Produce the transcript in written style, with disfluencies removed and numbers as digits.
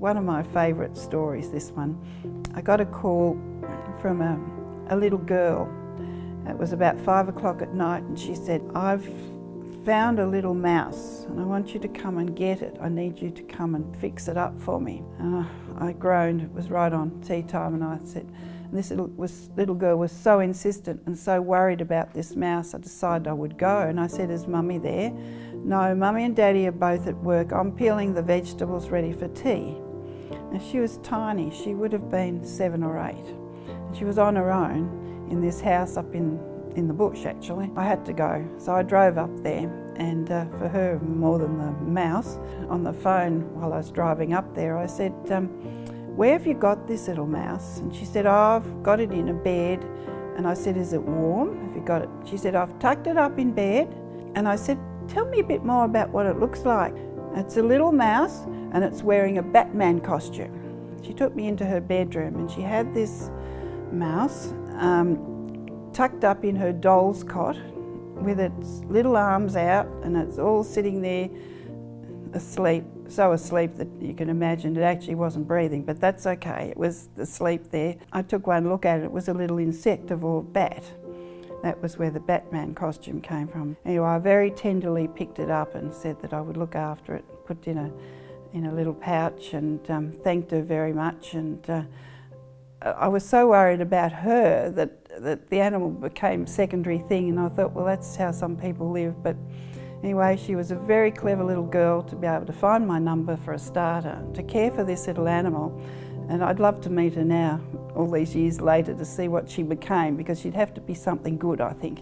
one of my favourite stories, this one. I got a call from a little girl. It was about 5 o'clock at night, and she said, "I've found a little mouse and I want you to come and get it. I need you to come and fix it up for me." And I groaned. It was right on tea time, and I said, and this little girl was so insistent and so worried about this mouse, I decided I would go. And I said, "Is Mummy there?" "No, Mummy and Daddy are both at work. I'm peeling the vegetables ready for tea." Now, she was tiny. She would have been 7 or 8. And she was on her own in this house up in the bush, actually. I had to go, so I drove up there, and for her, more than the mouse, on the phone while I was driving up there, I said, "Where have you got this little mouse?" And she said, "Oh, I've got it in a bed." And I said, "Is it warm? Have you got it?" She said, "I've tucked it up in bed." And I said, "Tell me a bit more about what it looks like." "It's a little mouse and it's wearing a Batman costume." She took me into her bedroom, and she had this mouse tucked up in her doll's cot with its little arms out, and it's all sitting there asleep, so asleep that you can imagine it actually wasn't breathing, but that's okay, it was asleep there. I took one look at it. It was a little insective or bat. That was where the Batman costume came from. Anyway, I very tenderly picked it up and said that I would look after it, put it in a little pouch, and thanked her very much. And I was so worried about her that the animal became secondary thing, and I thought, well, that's how some people live. But anyway, she was a very clever little girl to be able to find my number for a starter, to care for this little animal. And I'd love to meet her now, all these years later, to see what she became, because she'd have to be something good, I think.